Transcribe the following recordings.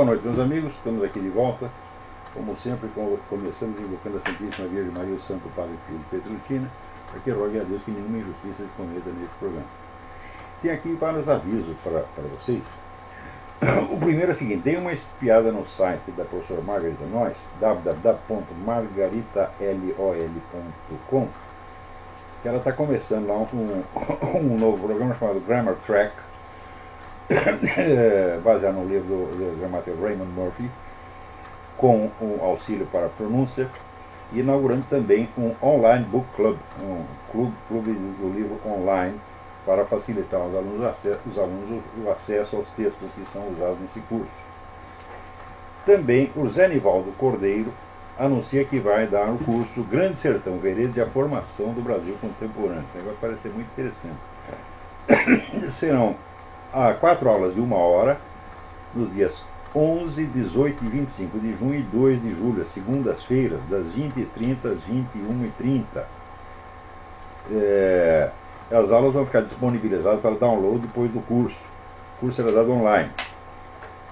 boa noite, meus amigos. Estamos aqui de volta, como sempre, começamos invocando a Santíssima Virgem Maria, o Santo Padre Pio de Pietrelcina, para que rogue a Deus que nenhuma injustiça se cometa nesse programa. Tem aqui vários avisos para vocês. O primeiro é o seguinte: dei uma espiada no site da professora Margarita Noyes, www.margaritalol.com, que ela está começando lá um novo programa chamado Grammar Track, baseado no livro do gramático Raymond Murphy, com um auxílio para a pronúncia, e inaugurando também um online book club, um clube do livro online, para facilitar aos alunos o acesso aos textos que são usados nesse curso. Também o Zé Nivaldo Cordeiro anuncia que vai dar o curso Grande Sertão Veredas e a Formação do Brasil Contemporâneo. Isso vai parecer muito interessante. Serão 4 aulas de 1 hora, nos dias 11, 18 e 25 de junho e 2 de julho, às segundas-feiras, das 20h30 às 21h30. As aulas vão ficar disponibilizadas para download depois do curso. O curso será dado online.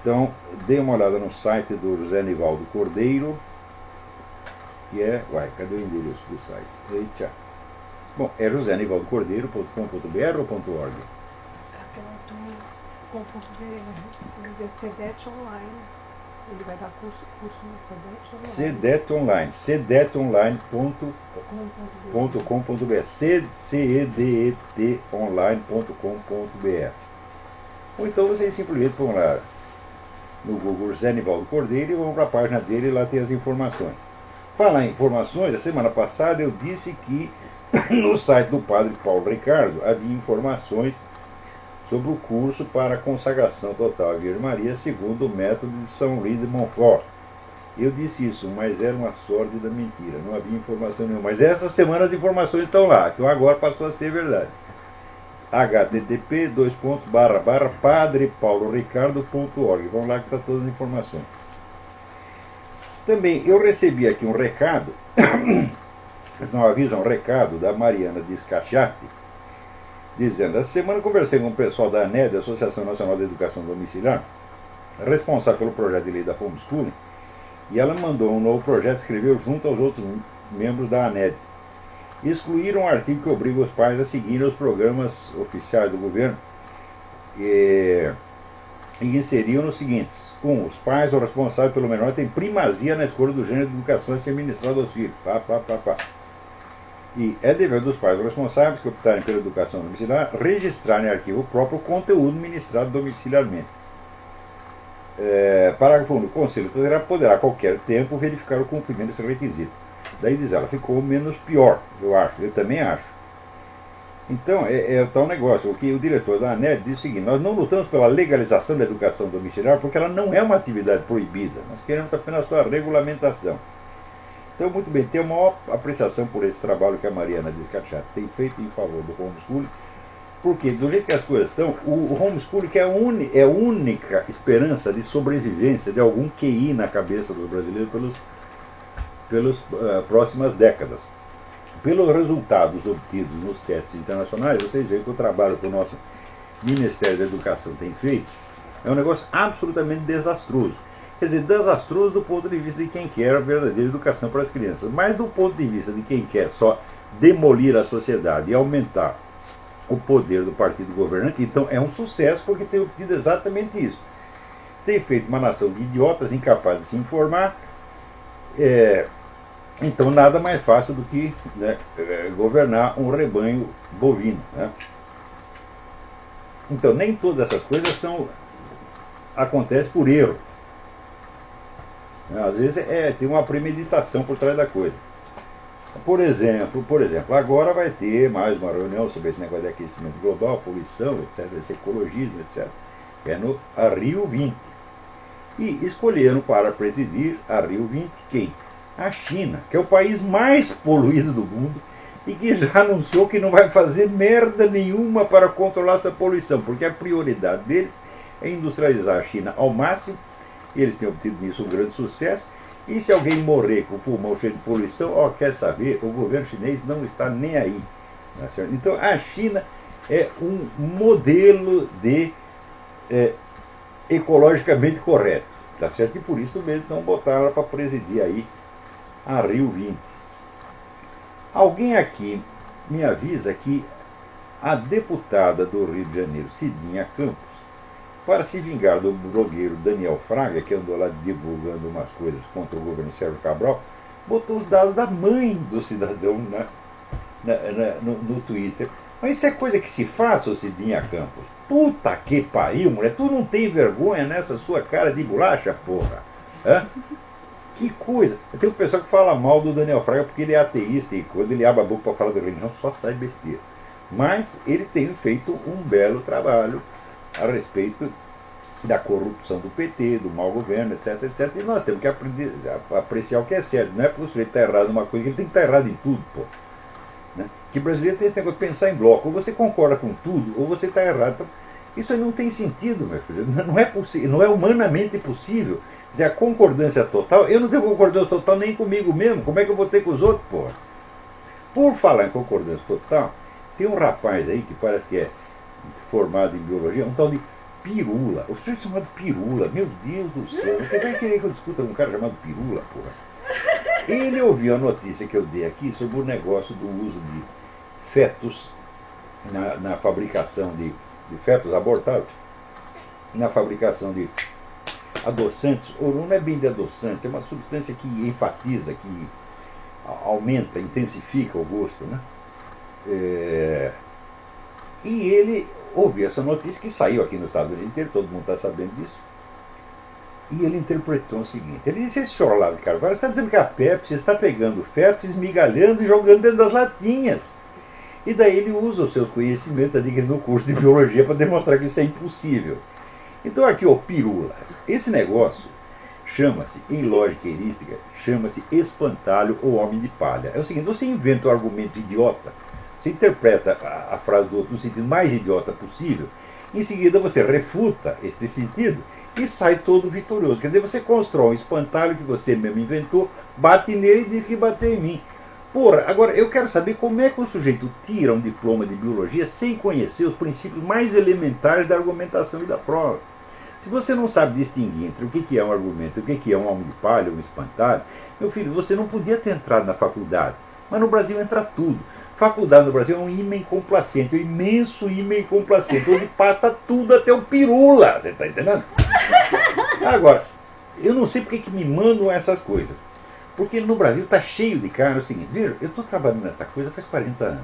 Então, dê uma olhada no site do José Nivaldo Cordeiro, que é... cadê o endereço do site? Eita. Bom, é josenivaldocordeiro.com.br ou .org? .com.br, CEDET Online. Ele vai dar curso no CEDET Online. cedetonline.com.br. cedetonline.com.br. Ou então vocês simplesmente vão lá no Google José Nivaldo Cordeiro e vão para a página dele, e lá tem as informações. Falar em informações, a semana passada eu disse que no site do Padre Paulo Ricardo havia informações sobre o curso para a consagração total à Virgem Maria segundo o método de São Luís de Montfort. Eu disse isso, mas era uma sórdida mentira, não havia informação nenhuma. Mas essa semana as informações estão lá, então agora passou a ser verdade. http://padrepauloricardo.org. Vão lá que está todas as informações. Também eu recebi aqui um recado, não avisa, um recado da Mariana Descachate, dizendo: essa semana conversei com o pessoal da ANED, Associação Nacional de Educação Domiciliar, responsável pelo projeto de lei da homeschooling, e ela mandou um novo projeto, escreveu junto aos outros membros da ANED. Excluíram um artigo que obriga os pais a seguirem os programas oficiais do governo e inseriam nos seguintes: 1. Os pais ou responsáveis pelo menor têm primazia na escolha do gênero de educação a ser ministrado aos filhos. E é dever dos pais ou responsáveis que optarem pela educação domiciliar registrarem em arquivo próprio o conteúdo ministrado domiciliarmente. Parágrafo 1. O Conselho Tutelar poderá a qualquer tempo verificar o cumprimento desse requisito. Daí diz ela, ficou menos pior, eu acho, eu também acho. Então, é tal negócio, o que o diretor da ANED diz o seguinte: nós não lutamos pela legalização da educação domiciliar porque ela não é uma atividade proibida, nós queremos apenas a sua regulamentação. Então, muito bem, tenho a maior apreciação por esse trabalho que a Mariana Descachate tem feito em favor do homeschooling, porque, do jeito que as coisas estão, o homeschooling que é a única esperança de sobrevivência de algum QI na cabeça dos brasileiros pelas próximas décadas. Pelos resultados obtidos nos testes internacionais, vocês veem que o trabalho que o nosso Ministério da Educação tem feito é um negócio absolutamente desastroso. Quer dizer, desastroso do ponto de vista de quem quer a verdadeira educação para as crianças, mas do ponto de vista de quem quer só demolir a sociedade e aumentar o poder do partido governante, então é um sucesso porque tem obtido exatamente isso. Tem feito uma nação de idiotas incapazes de se informar. Então nada mais fácil do que governar um rebanho bovino. Então nem todas essas coisas acontecem por erro. Às vezes tem uma premeditação por trás da coisa. Por exemplo, agora vai ter mais uma reunião sobre esse negócio de aquecimento global, poluição, etc., esse ecologismo, etc. É no Rio 20. E escolheram para presidir a Rio 20 quem? A China, que é o país mais poluído do mundo e que já anunciou que não vai fazer merda nenhuma para controlar essa poluição, porque a prioridade deles é industrializar a China ao máximo. Eles têm obtido nisso um grande sucesso. E se alguém morrer com o pulmão cheio de poluição, quer saber, o governo chinês não está nem aí. Então a China é um modelo de ecologicamente correto. Tá certo? E por isso mesmo não botaram ela para presidir aí a Rio 20. Alguém aqui me avisa que a deputada do Rio de Janeiro, Cidinha Campos, para se vingar do blogueiro Daniel Fraga, que andou lá divulgando umas coisas contra o governo Sérgio Cabral, botou os dados da mãe do cidadão no Twitter. Mas isso é coisa que se faz, ô Cidinha Campos. Puta que pariu, mulher. Tu não tem vergonha nessa sua cara de bolacha, porra? Hã? Que coisa. Tem um pessoal que fala mal do Daniel Fraga porque ele é ateísta e quando ele abre a boca para falar da religião só sai besteira. Mas ele tem feito um belo trabalho a respeito da corrupção do PT, do mau governo, etc, etc. E nós temos que aprender a apreciar o que é certo. Não é porque o sujeito está errado numa coisa, ele tem que estar errado em tudo, pô. Né? Que brasileiro tem esse negócio de pensar em bloco. Ou você concorda com tudo, ou você está errado. Então, isso aí não tem sentido, meu filho. Não é possível, não é humanamente possível. Dizer, a concordância total, eu não tenho concordância total nem comigo mesmo. Como é que eu vou ter com os outros, pô? Por falar em concordância total, tem um rapaz aí que parece que é formado em biologia, um tal de Pirula. O sujeito chamado Pirula, meu Deus do céu. Você vai querer que eu discuta com um cara chamado Pirula, porra? Ele ouviu a notícia que eu dei aqui sobre o negócio do uso de fetos na fabricação de fetos abortados, na fabricação de adoçantes, ou não é bem de adoçante, é uma substância que enfatiza, que aumenta, intensifica o gosto, né? E ele ouviu essa notícia que saiu aqui nos Estados Unidos inteiro, todo mundo está sabendo disso. E ele interpretou o seguinte: ele disse, esse senhor Olavo de Carvalho está dizendo que a Pepsi está pegando fetos, esmigalhando e jogando dentro das latinhas. E daí ele usa os seus conhecimentos adquiridos no curso de biologia para demonstrar que isso é impossível. Então aqui, ó, Pirula. Esse negócio chama-se, em lógica erística, chama-se espantalho ou homem de palha. É o seguinte, você inventa um argumento idiota, você interpreta a frase do outro no sentido mais idiota possível, em seguida você refuta esse sentido e sai todo vitorioso. Quer dizer, você constrói um espantalho que você mesmo inventou, bate nele e diz que bateu em mim. Porra, agora eu quero saber como é que um sujeito tira um diploma de biologia sem conhecer os princípios mais elementares da argumentação e da prova. Se você não sabe distinguir entre o que é um argumento e o que é um homem de palha, um espantalho, meu filho, você não podia ter entrado na faculdade. Mas no Brasil entra tudo. Faculdade no Brasil é um ímã complacente, um imenso ímã complacente, onde passa tudo até o Pirula. Você está entendendo? Agora, eu não sei porque que me mandam essas coisas. Porque no Brasil está cheio de cara. É o seguinte, veja, eu estou trabalhando nessa coisa faz 40 anos.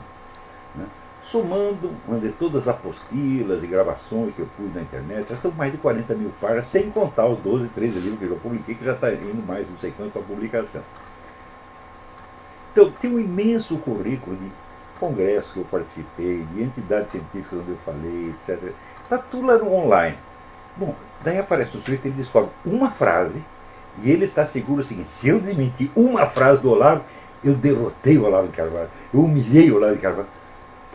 Né? Somando, vamos dizer, todas as apostilas e gravações que eu pus na internet, já são mais de 40 mil páginas, sem contar os 12, 13 livros que eu já publiquei, que já está indo mais não sei quanto para publicação. Então, tem um imenso currículo de congressos que eu participei, de entidades científicas onde eu falei, etc. Está tudo lá no online. Bom, daí aparece o sujeito e ele descobre uma frase, e ele está seguro o seguinte: se eu desmentir uma frase do Olavo, eu derrotei o Olavo de Carvalho, eu humilhei o Olavo de Carvalho.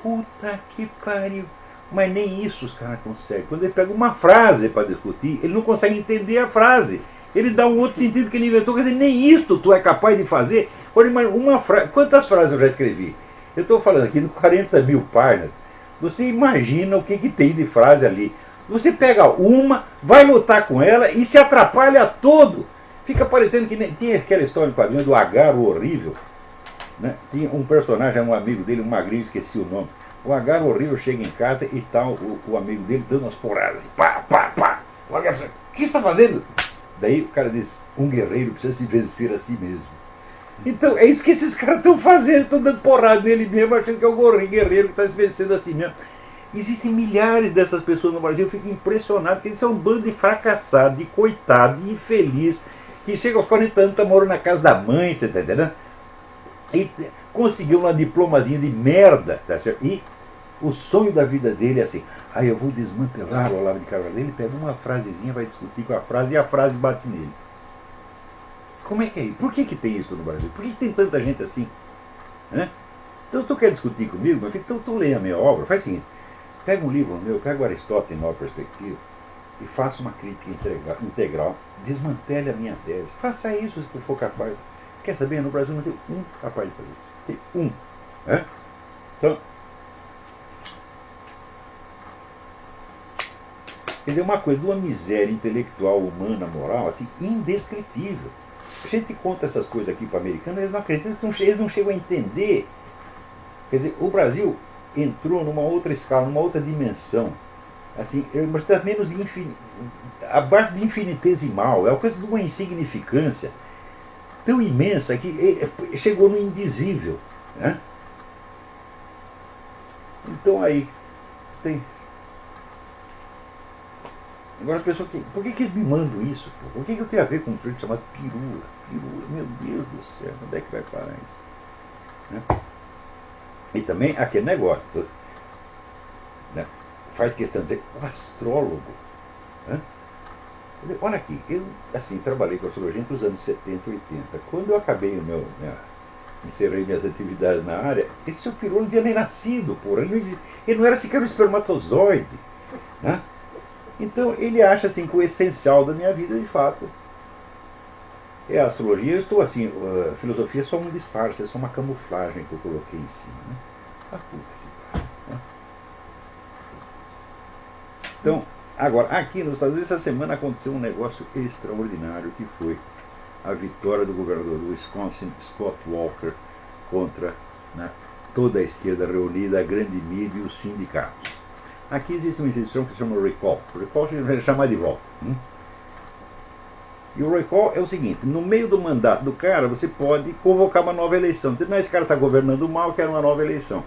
Puta que pariu. Mas nem isso os caras conseguem. Quando ele pega uma frase para discutir, ele não consegue entender a frase. Ele dá um outro sentido que ele inventou. Quer dizer, nem isso tu é capaz de fazer. Olha, uma frase. Quantas frases eu já escrevi? Eu estou falando aqui de 40 mil páginas. Você imagina o que tem de frase ali. Você pega uma, vai lutar com ela e se atrapalha todo. Fica parecendo que tinha aquela história do quadrinho do Agar, o horrível. Né? Tinha um personagem, um amigo dele, um magrinho, esqueci o nome. O Agar horrível chega em casa e tá o amigo dele dando umas porradas. Pá, pá, pá. O Agar diz, o que você está fazendo? Daí o cara diz, um guerreiro precisa se vencer a si mesmo. Então é isso que esses caras estão fazendo, estão dando porrada nele mesmo, achando que é o guerreiro que está se vencendo a si mesmo. Existem milhares dessas pessoas no Brasil, eu fico impressionado, porque eles são um bando de fracassado, de coitado, de infeliz, que chega aos 40 anos, está morando na casa da mãe, você está entendendo? E conseguiu uma diplomazinha de merda, tá certo? E o sonho da vida dele é assim, eu vou desmantelar o Olavo de Carvalho. Ele pega uma frasezinha, vai discutir com a frase e a frase bate nele. Como é que é isso? Por que tem isso no Brasil? Por que tem tanta gente assim? Né? Então tu quer discutir comigo, meu filho? Então tu leia a minha obra, faz o seguinte, pega um livro meu, pega o Aristóteles em Nova Perspectiva e faça uma crítica integral, desmantele a minha tese. Faça isso se tu for capaz. Quer saber? No Brasil não tem um capaz de fazer isso. Tem um. Né? Então, Quer dizer, uma coisa de uma miséria intelectual, humana, moral, assim, indescritível. A gente conta essas coisas aqui para americanos, eles não acreditam, eles não chegam a entender. Quer dizer, o Brasil entrou numa outra escala, numa outra dimensão. Assim, mas está menos abaixo de infinitesimal, é uma coisa de uma insignificância tão imensa que chegou no indizível. Né? Então aí tem. Agora a pessoa tem. Por que eles me mandam isso? Pô? O que eu tenho a ver com um truque chamado pirula? Pirula, meu Deus do céu, onde é que vai parar isso? Né? E também aquele negócio. Né? Faz questão de dizer, o astrólogo. Né? Olha aqui, eu assim, trabalhei com astrologia entre os anos 70 e 80. Quando eu acabei encerrei minhas atividades na área, esse seu pirula não tinha nem nascido, porra. Ele não era sequer um espermatozoide. Né? Então ele acha assim que o essencial da minha vida, de fato, é a astrologia. Eu estou assim, a filosofia é só um disfarce, é só uma camuflagem que eu coloquei em cima. Né? A puta que pariu. Né? Então, agora, aqui nos Estados Unidos, essa semana aconteceu um negócio extraordinário, que foi a vitória do governador do Wisconsin, Scott Walker, contra, né, toda a esquerda reunida, a grande mídia e os sindicatos. Aqui existe uma instituição que se chama recall. Recall é chamar de volta. E o recall é o seguinte: no meio do mandato do cara, você pode convocar uma nova eleição. Dizer, não, esse cara está governando mal, quer uma nova eleição.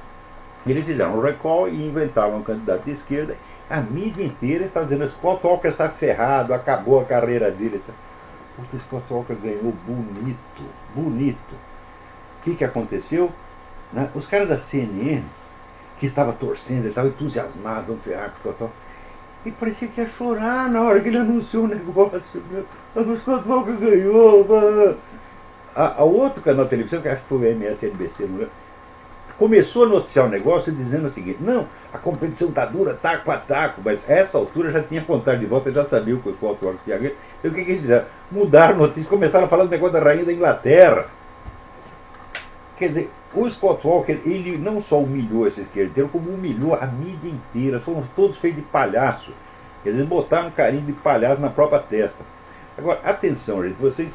Eles fizeram um recall e inventaram um candidato de esquerda. A mídia inteira está dizendo que Scott Walker está ferrado, acabou a carreira dele. Puta, Scott Walker ganhou bonito, bonito. O que aconteceu? Né? Os caras da CNN, que estavam torcendo, estavam entusiasmados, vão ferrar com o Scott Walker, e parecia que ia chorar na hora que ele anunciou o negócio. O Scott Walker ganhou. A outro canal de televisão, que acho que foi o MSNBC, não é? Começou a noticiar o negócio dizendo o seguinte: não, a competição está dura, taco a taco, mas a essa altura já tinha contado de volta, já sabia o que o Scott Walker tinha ganho. Então o que eles fizeram? Mudaram a notícia, começaram a falar do negócio da rainha da Inglaterra. Quer dizer, o Scott Walker, ele não só humilhou esse esquerdeiro, como humilhou a mídia inteira. Foram todos feitos de palhaço. Quer dizer, botaram um carinho de palhaço na própria testa. Agora, atenção, gente, vocês.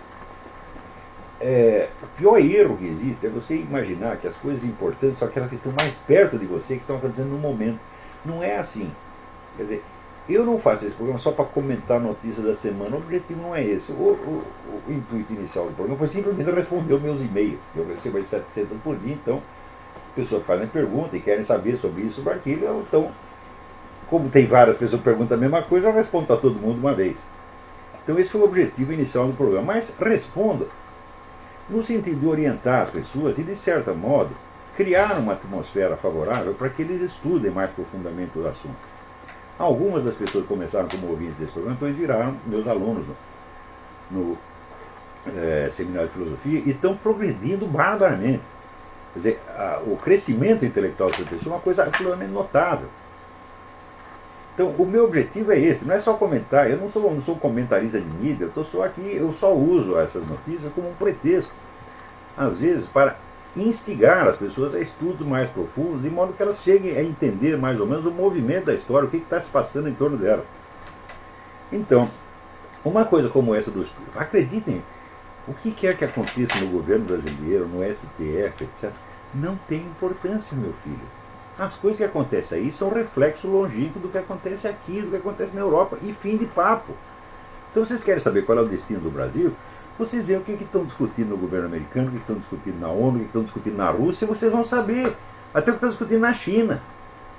O pior erro que existe é você imaginar que as coisas importantes são aquelas que estão mais perto de você, que estão acontecendo no momento. Não é assim. Quer dizer, eu não faço esse programa só para comentar notícias da semana. O objetivo não é esse. O intuito inicial do programa foi simplesmente responder os meus e-mails. Eu recebo aí 700 por dia, então as pessoas fazem perguntas e querem saber sobre isso, sobre aquilo. Então, como tem várias pessoas que perguntam a mesma coisa, eu respondo para todo mundo uma vez. Então esse foi o objetivo inicial do programa. Mas respondo no sentido de orientar as pessoas e, de certo modo, criar uma atmosfera favorável para que eles estudem mais profundamente o assunto. Algumas das pessoas que começaram como ouvintes desse programa, depois viraram meus alunos no seminário de filosofia e estão progredindo barbaramente. Quer dizer, o crescimento intelectual dessas pessoas é uma coisa absolutamente notável. Então, o meu objetivo é esse, não é só comentar. Eu não sou comentarista de mídia, eu só uso essas notícias como um pretexto, às vezes, para instigar as pessoas a estudos mais profundos, de modo que elas cheguem a entender mais ou menos o movimento da história, o que está se passando em torno dela. Então, uma coisa como essa do estudo, acreditem, o que quer que aconteça no governo brasileiro, no STF, etc., não tem importância, meu filho. As coisas que acontecem aí são reflexo longínquo do que acontece aqui, do que acontece na Europa, e fim de papo. Então, vocês querem saber qual é o destino do Brasil? Vocês veem o que estão discutindo no governo americano, o que estão discutindo na ONU, o que estão discutindo na Rússia, vocês vão saber. Até o que estão discutindo na China.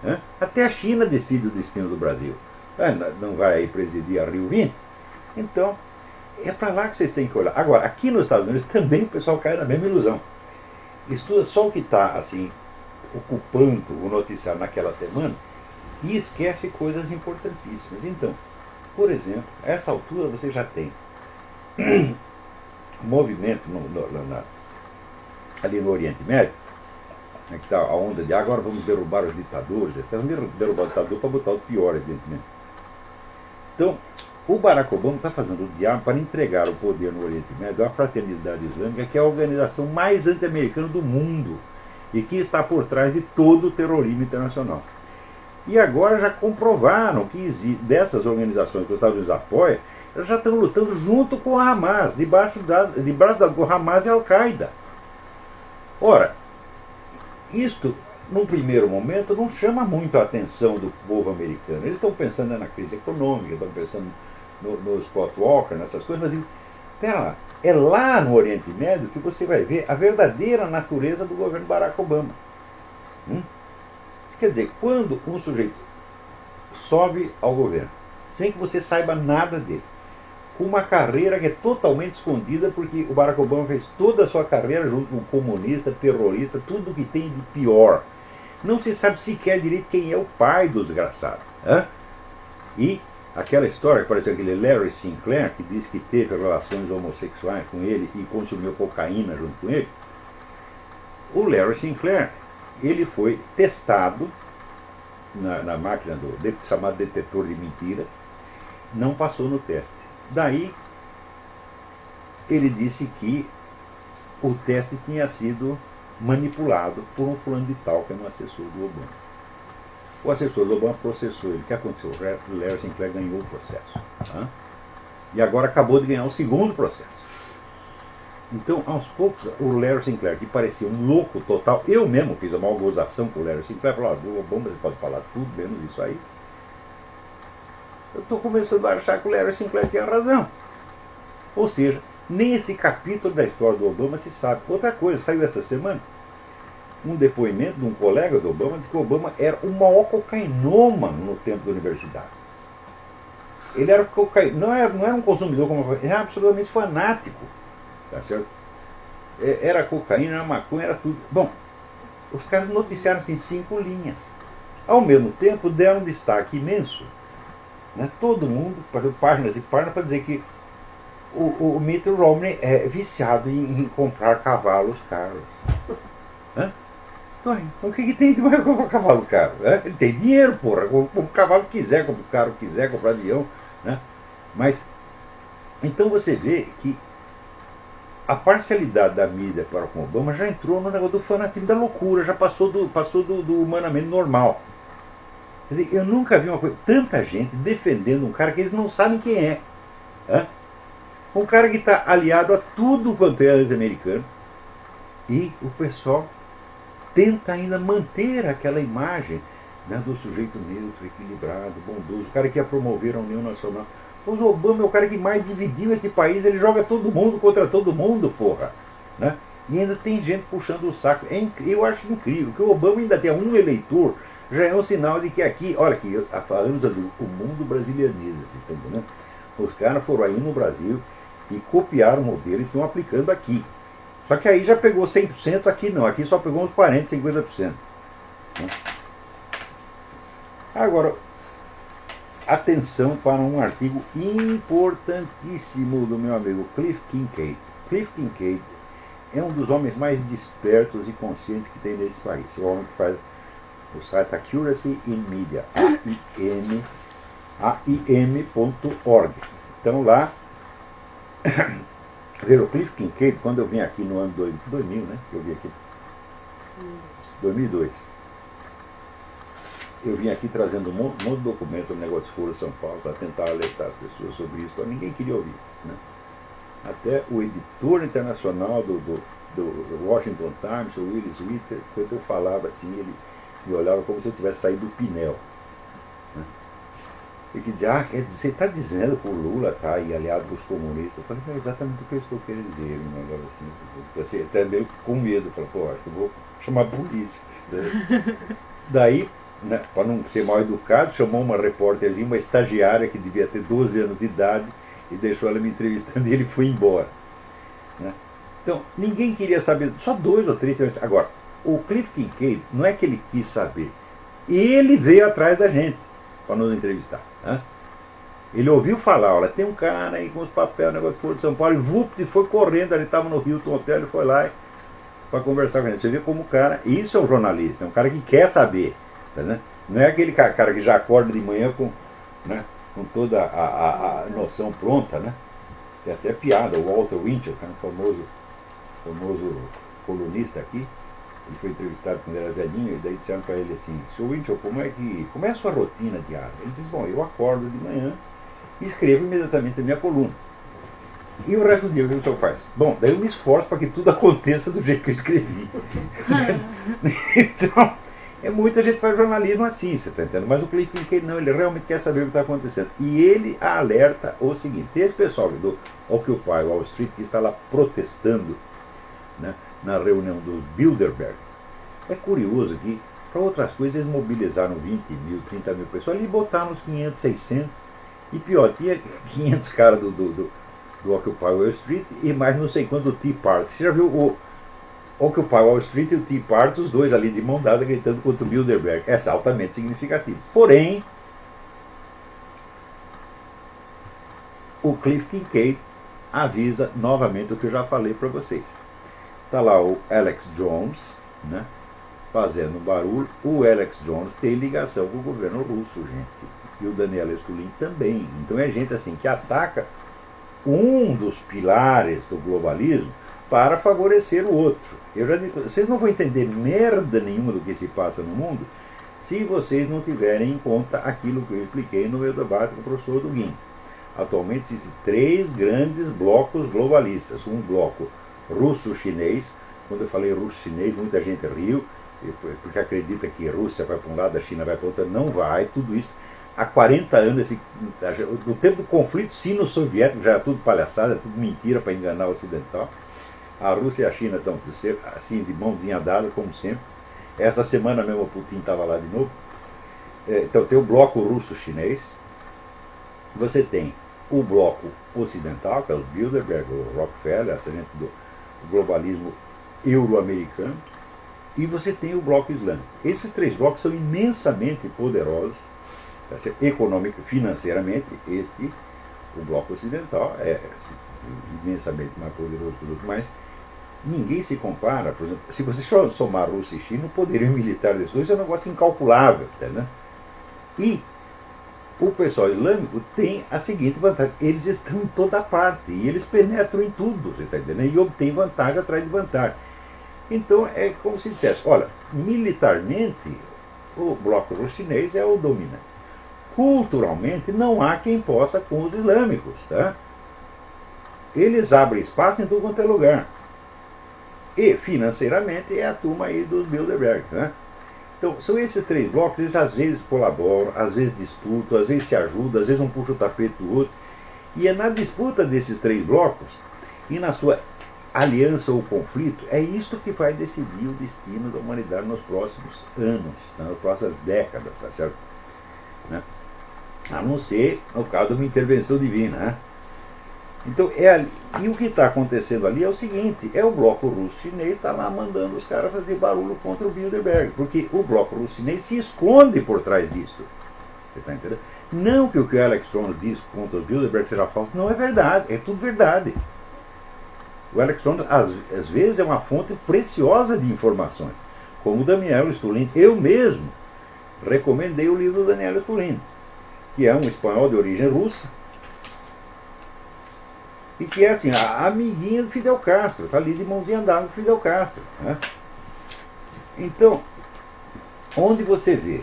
Né? Até a China decide o destino do Brasil. Não vai aí presidir a Rio 20? Então, é para lá que vocês têm que olhar. Agora, aqui nos Estados Unidos também o pessoal cai na mesma ilusão. Estuda só o que está, assim, ocupando o noticiário naquela semana e esquece coisas importantíssimas. Então, por exemplo, a essa altura você já tem movimento ali no Oriente Médio, né, que está a onda de agora vamos derrubar os ditadores, vamos derrubar o ditador para botar o pior, evidentemente. Então, o Barack Obama está fazendo o diabo para entregar o poder no Oriente Médio à Fraternidade Islâmica, que é a organização mais anti-americana do mundo e que está por trás de todo o terrorismo internacional. E agora já comprovaram que dessas organizações que os Estados Unidos apoiam, elas já estão lutando junto com a Hamas, debaixo do Hamas e Al-Qaeda. Ora, isto, num primeiro momento, não chama muito a atenção do povo americano. Eles estão pensando na crise econômica, estão pensando no Scott Walker, nessas coisas, mas espera lá, é lá no Oriente Médio que você vai ver a verdadeira natureza do governo Barack Obama. Quer dizer, quando um sujeito sobe ao governo, sem que você saiba nada dele, com uma carreira que é totalmente escondida, porque o Barack Obama fez toda a sua carreira junto com um comunista, terrorista, tudo que tem de pior. Não se sabe sequer direito quem é o pai do desgraçado. E aquela história que apareceu aquele Larry Sinclair, que diz que teve relações homossexuais com ele e consumiu cocaína junto com ele. O Larry Sinclair, ele foi testado na máquina chamado detetor de mentiras, não passou no teste. Daí, ele disse que o teste tinha sido manipulado por um fulano de tal, que é um assessor do Obama. O assessor do Obama processou ele. O que aconteceu? O Larry Sinclair ganhou o processo. E agora acabou de ganhar o segundo processo. Então, aos poucos, o Larry Sinclair, que parecia um louco total, eu mesmo fiz uma gozação com o Larry Sinclair, falei, do Obama você pode falar tudo, menos isso aí. Eu estou começando a achar que o Larry Sinclair tinha razão. Ou seja, nem esse capítulo da história do Obama se sabe. Outra coisa, saiu essa semana um depoimento de um colega do Obama, de que o Obama era o maior cocainômano no tempo da universidade. Ele era não era um consumidor como ele era absolutamente fanático. Tá certo? Era cocaína, era maconha, era tudo. Bom, os caras noticiaram assim 5 linhas. Ao mesmo tempo, deram um destaque imenso. Todo mundo, páginas e páginas, para dizer que o Mitt Romney é viciado em comprar cavalos caros. Então, o que tem de mais comprar cavalo caro? Ele tem dinheiro, porra. Compra o cavalo que quiser, compra o carro que quiser, compra avião. Mas, então você vê que a parcialidade da mídia para com Obama já entrou no negócio do fanatismo, da loucura, já passou do humanamente normal. Quer dizer, eu nunca vi uma coisa, tanta gente defendendo um cara que eles não sabem quem é. Um cara que está aliado a tudo quanto é anti-americano. E o pessoal tenta ainda manter aquela imagem do sujeito neutro, equilibrado, bondoso, o cara que ia promover a União Nacional. Pois o Obama é o cara que mais dividiu esse país, ele joga todo mundo contra todo mundo, porra. E ainda tem gente puxando o saco. Eu acho incrível que o Obama ainda tenha um eleitor, já é um sinal de que aqui, olha aqui, falamos do o mundo brasilianiza, tá entendendo? Os caras foram aí no Brasil e copiaram o modelo e estão aplicando aqui. Só que aí já pegou 100%, aqui não, aqui só pegou uns 40%, 50%. Agora, atenção para um artigo importantíssimo do meu amigo Cliff Kincaid. Cliff Kincaid é um dos homens mais despertos e conscientes que tem nesse país. É o homem que faz o site Accuracy in Media, AIM.org. Então lá, ver o Cliff Kincaid, quando eu vim aqui no ano 2000, eu vim aqui 2002. Eu vim aqui trazendo um monte de documento no negócio de Folha de São Paulo para tentar alertar as pessoas sobre isso, ninguém queria ouvir. Até o editor internacional do Washington Times, o Willis Witter, quando eu falava assim, ele me olhava como se eu tivesse saído do Pinel. Ele dizia, quer dizer, você está dizendo que o Lula está aí aliado com os comunistas? Eu falei, é exatamente o que eu estou querendo dizer. Ele me olhava assim, até meio com medo. Eu falei, acho que eu vou chamar a polícia. Daí, para não ser mal educado, chamou uma repórterzinha, uma estagiária que devia ter 12 anos de idade, e deixou ela me entrevistando e ele foi embora. Então, ninguém queria saber, só 2 ou 3. Agora, o Cliff Kincaid, não é que ele quis saber, ele veio atrás da gente para nos entrevistar. Ele ouviu falar, olha, tem um cara aí com os papéis, negócio de Folha de São Paulo, e foi correndo, ele estava no Hilton Hotel, ele foi lá para conversar com a gente. Você vê como o cara, isso é um jornalista, é um cara que quer saber. Não é aquele cara que já acorda de manhã com toda a noção pronta. Tem até piada, o Walter Winchell, que é um famoso colunista aqui, Ele foi entrevistado quando era velhinho, e daí disseram para ele assim: Sr. Winchell, como é a sua rotina diária? Ele disse: bom, eu acordo de manhã e escrevo imediatamente a minha coluna. E o resto do dia, o que o senhor faz? Bom, daí eu me esforço para que tudo aconteça do jeito que eu escrevi. Então, muita gente faz jornalismo assim, você está entendendo? Mas o Cliff Kincaid não, ele realmente quer saber o que está acontecendo. E ele alerta o seguinte: esse pessoal do Occupy Wall Street, que está lá protestando, né, na reunião dos Bilderberg, é curioso que, para outras coisas, eles mobilizaram 20 mil, 30 mil pessoas, ali botaram uns 500, 600, e pior, tinha 500 caras do Occupy Wall Street e mais não sei quanto do Tea Party. Você já viu o Occupy Wall Street e o Tea Party, os dois ali de mão dada gritando contra o Bilderberg? É altamente significativo. Porém, o Cliff Kincaid avisa novamente o que eu já falei para vocês. Está lá o Alex Jones, né, fazendo barulho. O Alex Jones tem ligação com o governo russo, gente. E o Daniel Estulin também. Então é gente assim que ataca um dos pilares do globalismo para favorecer o outro. Eu já digo, vocês não vão entender merda nenhuma do que se passa no mundo se vocês não tiverem em conta aquilo que eu expliquei no meu debate com o professor Duguin. Atualmente existem 3 grandes blocos globalistas. Um bloco russo-chinês. Quando eu falei russo-chinês, muita gente riu, porque acredita que a Rússia vai para um lado, a China vai para o outro. Não vai, tudo isso. Há 40 anos, no tempo do conflito sino-soviético, já era tudo palhaçada, tudo mentira para enganar o ocidental. A Rússia e a China estão assim, de mãozinha dada, como sempre. Essa semana mesmo o Putin estava lá de novo. Então tem o bloco russo-chinês. Você tem o bloco ocidental, que é o Bilderberg, o Rockefeller, essa gente do globalismo euro-americano. E você tem o bloco islâmico. Esses 3 blocos são imensamente poderosos, econômico, financeiramente. O bloco ocidental é imensamente mais poderoso que o outro, mas ninguém se compara. Por exemplo, se você só somar Rússia e China, o poderio militar desses dois é um negócio incalculável, né? E o pessoal islâmico tem a seguinte vantagem: eles estão em toda parte e eles penetram em tudo, você está entendendo? E obtêm vantagem atrás de vantagem. Então é como se dissesse: olha, militarmente o bloco russo-chinês é o dominante. Culturalmente não há quem possa com os islâmicos, tá? Eles abrem espaço em tudo quanto é lugar. E financeiramente é a turma aí dos Bilderberg, né? Então são esses 3 blocos. Eles às vezes colaboram, às vezes disputam, às vezes se ajudam, às vezes um puxa o tapete do outro. E é na disputa desses 3 blocos e na sua aliança ou conflito, é isto que vai decidir o destino da humanidade nos próximos anos, nas próximas décadas, tá certo? Né? A não ser no caso de uma intervenção divina, né? Então, e o que está acontecendo ali é o seguinte: é o bloco russo-chinês está lá mandando os caras fazer barulho contra o Bilderberg, porque o bloco russo-chinês se esconde por trás disso. Você está entendendo? Não que o que o Alex Jones diz contra o Bilderberg seja falso, não é verdade, é tudo verdade. O Alex Jones, às vezes, é uma fonte preciosa de informações, como o Daniel Estulin. Eu mesmo recomendei o livro do Daniel Estulin, que é um espanhol de origem russa, e que é assim, a amiguinha do Fidel Castro, está ali de mãozinha dada com Fidel Castro, né? Então, onde você vê?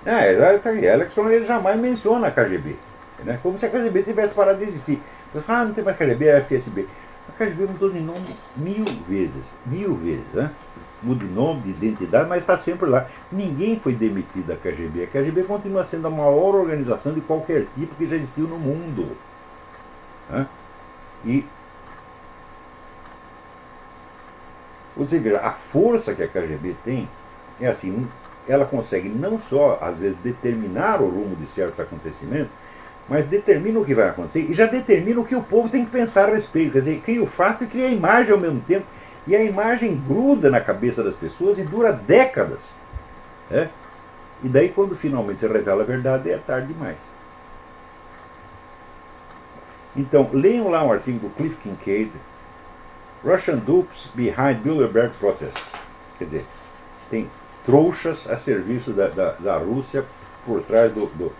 Alex Jones, ele jamais menciona a KGB, né? Como se a KGB tivesse parado de existir. Você fala, não tem mais KGB, é FSB. A KGB mudou de nome 1000 vezes, né? Muda de nome, de identidade, mas está sempre lá. Ninguém foi demitido da KGB. A KGB continua sendo a maior organização de qualquer tipo que já existiu no mundo. Né? E você vê, a força que a KGB tem é assim: ela consegue não só, às vezes, determinar o rumo de certos acontecimentos, mas determina o que vai acontecer e já determina o que o povo tem que pensar a respeito. Quer dizer, cria o fato e cria a imagem ao mesmo tempo. E a imagem gruda na cabeça das pessoas e dura décadas. Né? E daí, quando finalmente se revela a verdade, é tarde demais. Então, leiam lá um artigo do Cliff Kincaid, Russian Dupes Behind Bilderberg's Protests. Quer dizer, tem trouxas a serviço da Rússia por trás do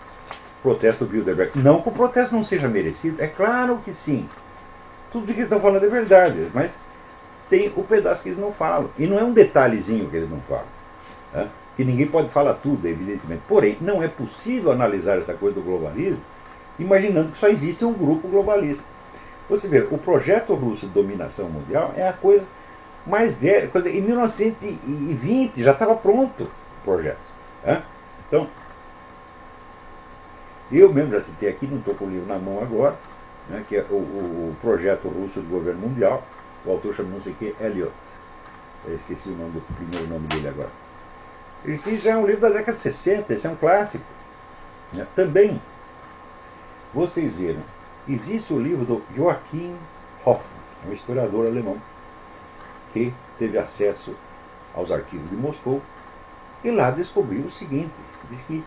protesto do Bilderberg. Não que o protesto não seja merecido, é claro que sim. Tudo que estão falando é verdade, mas tem o pedaço que eles não falam. E não é um detalhezinho que eles não falam. Né? Que ninguém pode falar tudo, evidentemente. Porém, não é possível analisar essa coisa do globalismo imaginando que só existe um grupo globalista. Você vê, o projeto russo de dominação mundial é a coisa mais velha. Em 1920 já estava pronto o projeto. Né? Então, eu mesmo já citei aqui, não estou com o livro na mão agora, né, que é o projeto russo do governo mundial. O autor chama não sei o que, Eliot. Eu esqueci o nome do primeiro nome dele agora. Esse já é um livro da década de 60, esse é um clássico. Né? Também, vocês viram, existe o livro do Joachim Hoffmann, um historiador alemão, que teve acesso aos arquivos de Moscou, e lá descobriu o seguinte, diz que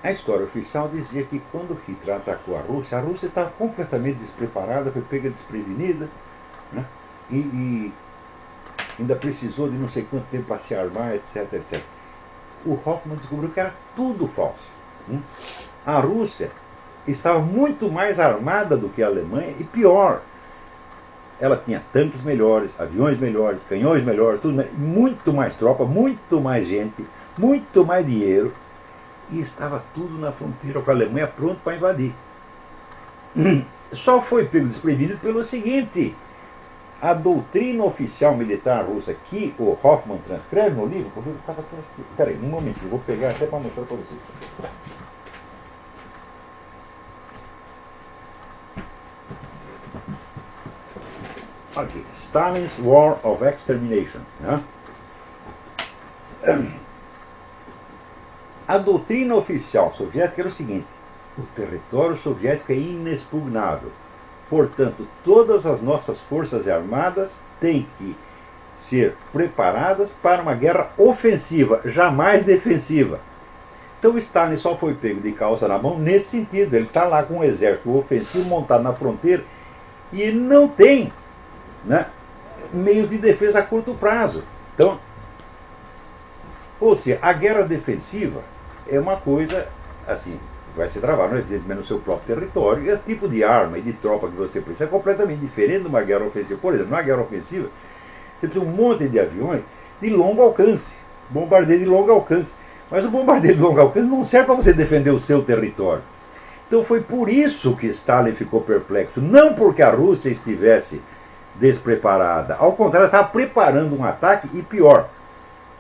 a história oficial dizia que quando Hitler atacou a Rússia estava completamente despreparada, foi pega desprevenida, né? E ainda precisou de não sei quanto tempo para se armar, etc, etc. O Hoffmann descobriu que era tudo falso. A Rússia estava muito mais armada do que a Alemanha, e pior, ela tinha tanques melhores, aviões melhores, canhões melhores, tudo, muito mais tropa, muito mais gente, muito mais dinheiro, e estava tudo na fronteira com a Alemanha pronto para invadir. Só foi pego desprevenido pelo seguinte: a doutrina oficial militar russa que o Hoffmann transcreve no livro, porque estava transcrito. Peraí, um momentinho, vou pegar até para mostrar para vocês. Aqui, Stalin's War of Extermination. Né? A doutrina oficial soviética era o seguinte: o território soviético é inexpugnável. Portanto, todas as nossas forças armadas têm que ser preparadas para uma guerra ofensiva, jamais defensiva. Então Stalin só foi pego de calça na mão nesse sentido. Ele está lá com um exército ofensivo montado na fronteira e ele não tem, né, meio de defesa a curto prazo. Então, ou seja, a guerra defensiva é uma coisa assim, vai se travar, evidentemente, no seu próprio território, e esse tipo de arma e de tropa que você precisa é completamente diferente de uma guerra ofensiva. Por exemplo, numa guerra ofensiva, você precisa de um monte de aviões de longo alcance, bombardeio de longo alcance. Mas o bombardeio de longo alcance não serve para você defender o seu território. Então foi por isso que Stalin ficou perplexo, não porque a Rússia estivesse despreparada. Ao contrário, estava preparando um ataque, e pior,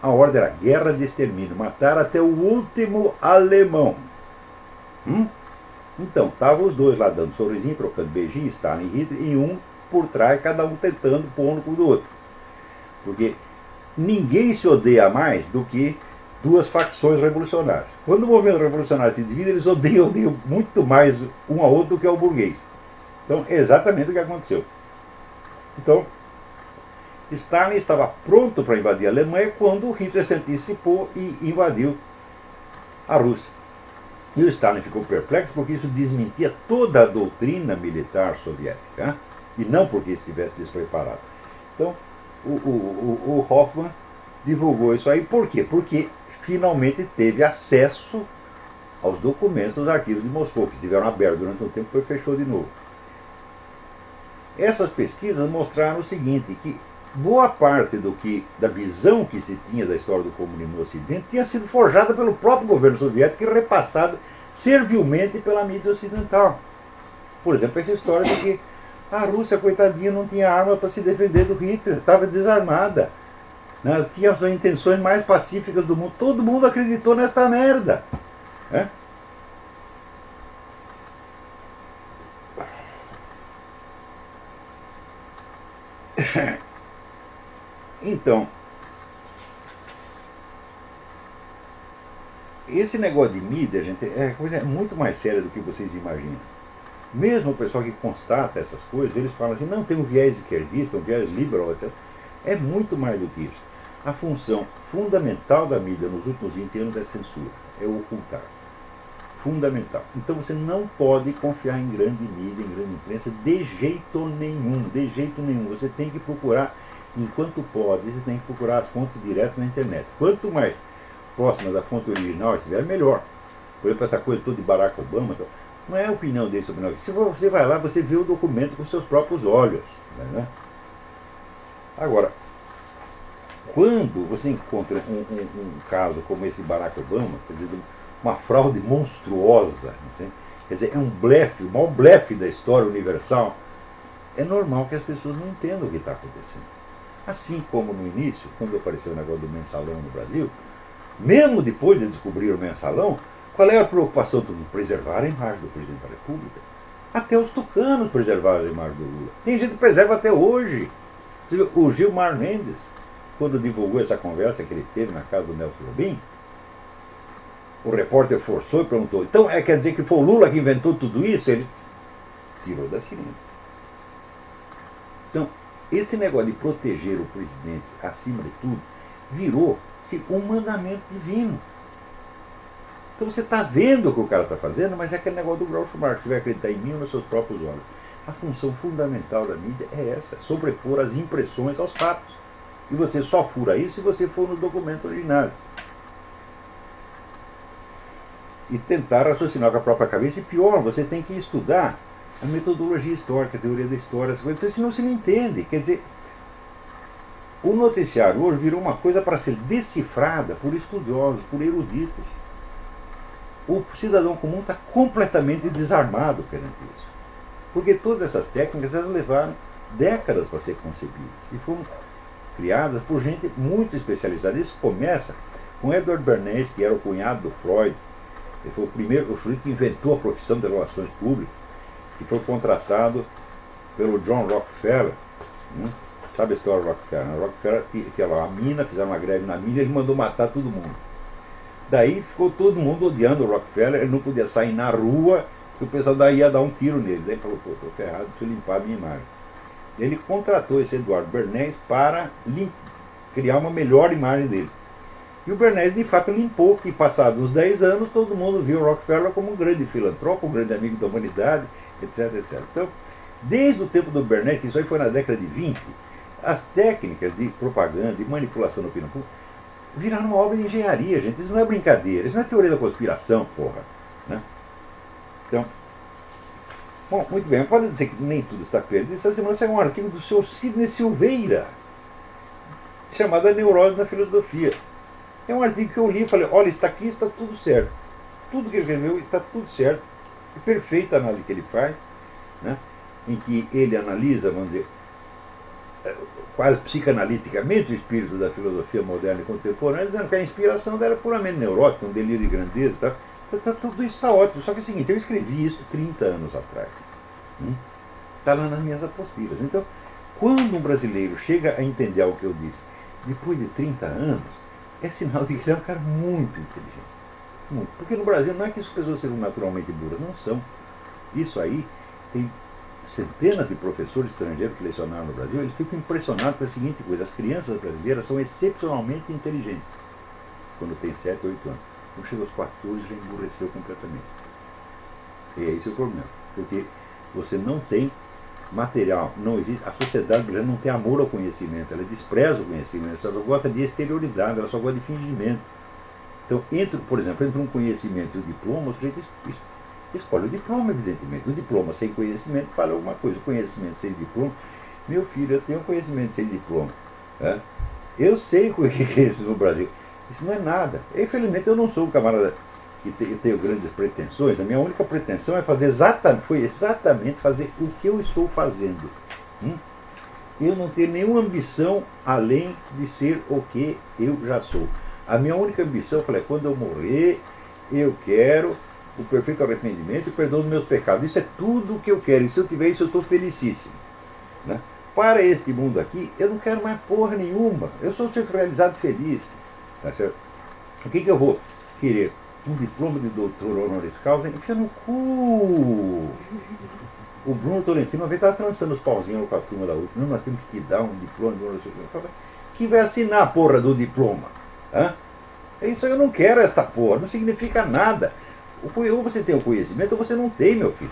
a ordem era guerra de extermínio, matar até o último alemão. Então, estavam os dois lá dando sorrisinho, trocando beijinho, Stalin e Hitler, e um por trás, cada um tentando pôr no cu do outro. Porque ninguém se odeia mais do que duas facções revolucionárias. Quando o movimento revolucionário se divide, eles odeiam muito mais um ao outro do que ao burguês. Então, é exatamente o que aconteceu. Então, Stalin estava pronto para invadir a Alemanha quando Hitler se antecipou e invadiu a Rússia. E o Stalin ficou perplexo porque isso desmentia toda a doutrina militar soviética, né? E não porque estivesse despreparado. Então, o Hoffmann divulgou isso aí. Por quê? Porque finalmente teve acesso aos documentos dos arquivos de Moscou, que estiveram abertos durante um tempo e fechou de novo. Essas pesquisas mostraram o seguinte, que boa parte da visão que se tinha da história do comunismo no Ocidente tinha sido forjada pelo próprio governo soviético e repassada servilmente pela mídia ocidental. Por exemplo, essa história de que a Rússia, coitadinha, não tinha arma para se defender do Hitler, estava desarmada, né? Tinha as intenções mais pacíficas do mundo. Todo mundo acreditou nesta merda. Né? Então, esse negócio de mídia, gente, é coisa muito mais séria do que vocês imaginam. Mesmo o pessoal que constata essas coisas, eles falam assim, não, tem um viés esquerdista, um viés liberal, etc. É muito mais do que isso. A função fundamental da mídia nos últimos 20 anos é censura, é ocultar. Fundamental. Então você não pode confiar em grande mídia, em grande imprensa, de jeito nenhum, de jeito nenhum. Você tem que procurar, enquanto pode, você tem que procurar as fontes direto na internet. Quanto mais próxima da fonte original estiver, melhor. Por exemplo, essa coisa toda de Barack Obama, então, não é a opinião dele sobre nós. Se você vai lá, você vê o documento com seus próprios olhos. Né? Agora, quando você encontra um caso como esse Barack Obama, quer dizer, uma fraude monstruosa, quer dizer, é um blefe, o maior blefe da história universal, é normal que as pessoas não entendam o que está acontecendo. Assim como no início, quando apareceu o negócio do mensalão no Brasil, mesmo depois de descobrir o mensalão, qual é a preocupação de preservar a imagem do presidente da República? Até os tucanos preservaram a imagem do Lula. Tem gente que preserva até hoje. O Gilmar Mendes, quando divulgou essa conversa que ele teve na casa do Nelson Jobim, o repórter forçou e perguntou: então quer dizer que foi o Lula que inventou tudo isso? Ele tirou da seringa. Então, esse negócio de proteger o presidente acima de tudo virou-se um mandamento divino. Então você está vendo o que o cara está fazendo, mas é aquele negócio do Groucho Marx, você vai acreditar em mim ou nos seus próprios olhos. A função fundamental da mídia é essa, sobrepor as impressões aos fatos. E você só fura isso se você for no documento original. E tentar raciocinar com a própria cabeça, e pior, você tem que estudar a metodologia histórica, a teoria da história, as coisas, senão você não entende. Quer dizer, o noticiário hoje virou uma coisa para ser decifrada por estudiosos, por eruditos. O cidadão comum está completamente desarmado perante isso. Porque todas essas técnicas elas levaram décadas para ser concebidas e foram criadas por gente muito especializada. Isso começa com Edward Bernays, que era o cunhado do Freud. Ele foi o primeiro sujeito que inventou a profissão de relações públicas, que foi contratado pelo John Rockefeller. Sabe a história do Rockefeller? O Rockefeller tinha lá a mina, fizeram uma greve na mina e ele mandou matar todo mundo. Daí ficou todo mundo odiando o Rockefeller, ele não podia sair na rua, que o pessoal daí ia dar um tiro nele. Daí ele falou: pô, estou ferrado, deixa eu limpar a minha imagem. Ele contratou esse Edward Bernays para criar uma melhor imagem dele. E o Bernays de fato limpou, que passados uns 10 anos todo mundo viu o Rockefeller como um grande filantropo, um grande amigo da humanidade, etc, etc. Então, desde o tempo do Bernays, que isso aí foi na década de 20, as técnicas de propaganda e manipulação da opinião pública viraram uma obra de engenharia, gente. Isso não é brincadeira, isso não é teoria da conspiração, porra. Né? Então, bom, muito bem, pode dizer que nem tudo está perdido. Essa semana saiu um artigo do Sr. Sidney Silveira, chamado A Neurose na Filosofia. É um artigo que eu li e falei: olha, está aqui, está tudo certo. Tudo que ele escreveu está tudo certo. É perfeita a análise que ele faz, né? Em que ele analisa, vamos dizer, quase psicanaliticamente o espírito da filosofia moderna e contemporânea, dizendo que a inspiração dela é puramente neurótica, um delírio de grandeza. Tá? Tudo isso está ótimo. Só que é o seguinte: eu escrevi isso 30 anos atrás. Está lá nas minhas apostilas. Então, quando um brasileiro chega a entender algo que eu disse depois de 30 anos, é sinal de que ele é um cara muito inteligente. Muito. Porque no Brasil não é que as pessoas sejam naturalmente burras, não são. Isso aí tem centenas de professores estrangeiros que lecionaram no Brasil, eles ficam impressionados com a seguinte coisa: as crianças brasileiras são excepcionalmente inteligentes quando tem 7, 8 anos. Quando chega aos 14 já emburreceu completamente. E é esse o problema. Porque você não tem material, não existe, a sociedade brasileira não tem amor ao conhecimento, ela despreza o conhecimento, ela só gosta de exterioridade, ela só gosta de fingimento. Então, por exemplo, entre um conhecimento e o diploma, o sujeito escolhe o diploma, evidentemente. O diploma sem conhecimento fala alguma coisa. O conhecimento sem diploma, meu filho, eu tenho conhecimento sem diploma. Né? Eu sei o que é isso no Brasil. Isso não é nada. Infelizmente, eu não sou um camarada que tenho grandes pretensões. A minha única pretensão é foi exatamente fazer o que eu estou fazendo. Eu não tenho nenhuma ambição além de ser o que eu já sou. A minha única ambição, quando eu morrer, eu quero o perfeito arrependimento e o perdão dos meus pecados. Isso é tudo o que eu quero. E se eu tiver isso, eu estou felicíssimo. Né? Para este mundo aqui, eu não quero mais porra nenhuma. Eu sou um ser realizado feliz. Tá certo? O que eu vou querer? Um diploma de doutor honoris causa? Enfia no cu! O Bruno Tolentino uma vez estava trançando os pauzinhos com a turma da última. Não, nós temos que dar um diploma de honoris causa. Quem vai assinar a porra do diploma? É isso, eu não quero esta porra. Não significa nada. Ou você tem o conhecimento ou você não tem, meu filho.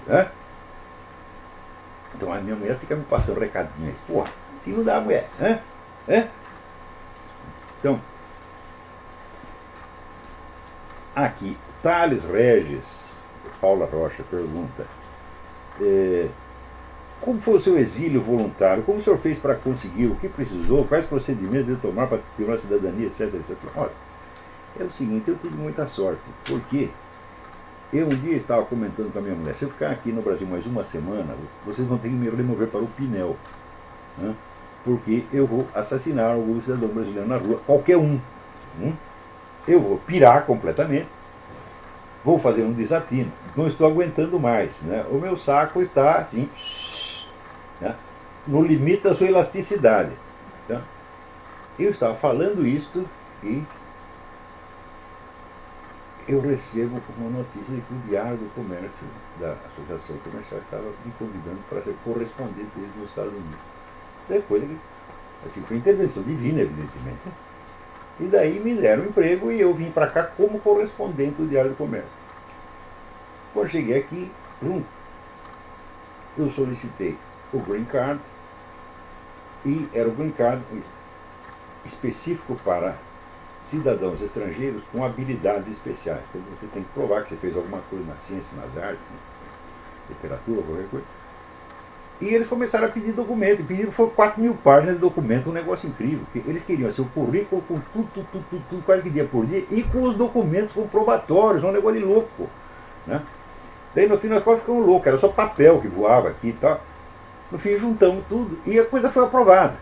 Então a minha mulher fica me passando recadinho aí. Porra, se não dá, mulher. Então, aqui, Thales Regis, Paula Rocha pergunta: Como foi o seu exílio voluntário? Como o senhor fez para conseguir? O que precisou? Quais procedimentos deve tomar para ter uma cidadania, etc, etc. Olha, é o seguinte, eu tive muita sorte, porque eu um dia estava comentando com a minha mulher, se eu ficar aqui no Brasil mais uma semana, vocês vão ter que me remover para o Pinel, né? Porque eu vou assassinar algum cidadão brasileiro na rua, qualquer um. Eu vou pirar completamente, vou fazer um desatino, não estou aguentando mais, né? O meu saco está assim, né, no limite da sua elasticidade. Tá? Eu estava falando isto e eu recebo uma notícia de que o Diário do Comércio da Associação Comercial estava me convidando para ser correspondente deles nos Estados Unidos. Depois, assim, foi intervenção divina, evidentemente. E daí me deram um emprego e eu vim para cá como correspondente do Diário do Comércio. Quando cheguei aqui, eu solicitei o Green Card, e era o Green Card específico para cidadãos estrangeiros com habilidades especiais. Então você tem que provar que você fez alguma coisa na ciência, nas artes, na literatura, qualquer coisa. E eles começaram a pedir documento, e pediram, foi 4.000 páginas de documento, um negócio incrível. Que eles queriam assim, o currículo com tudo, quase que dia por dia, e com os documentos comprobatórios, um negócio de louco. Né? Daí no fim nós quase ficamos loucos, era só papel que voava aqui e tal. No fim juntamos tudo e a coisa foi aprovada.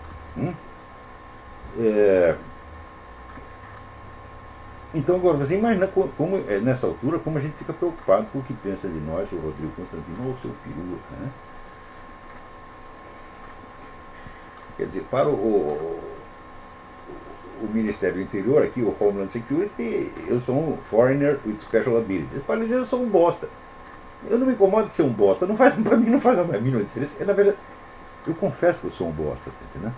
Então agora você imagina como, nessa altura como a gente fica preocupado com o que pensa de nós, o Rodrigo Constantino ou o seu perua. Né? Quer dizer, para o Ministério do Interior, aqui, o Homeland Security, eu sou um foreigner with special abilities. Para dizer, eu sou um bosta. Eu não me incomodo de ser um bosta. Para mim não faz a mínima diferença. Na verdade, eu confesso que eu sou um bosta. Entendeu?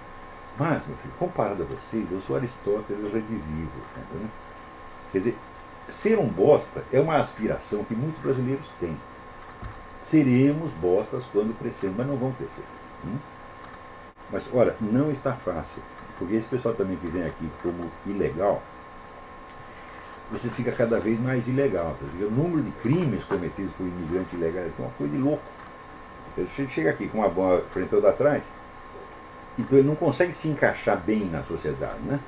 Mas, meu filho, comparado a vocês, eu sou Aristóteles, eu redivivo. Entendeu? Quer dizer, ser um bosta é uma aspiração que muitos brasileiros têm. Seremos bostas quando crescermos, mas não vão crescer. Mas, olha, não está fácil. Porque esse pessoal também que vem aqui como ilegal, você fica cada vez mais ilegal. O número de crimes cometidos por imigrantes ilegais é uma coisa de louco. Ele chega aqui com uma bomba frente ou atrás, então ele não consegue se encaixar bem na sociedade, né?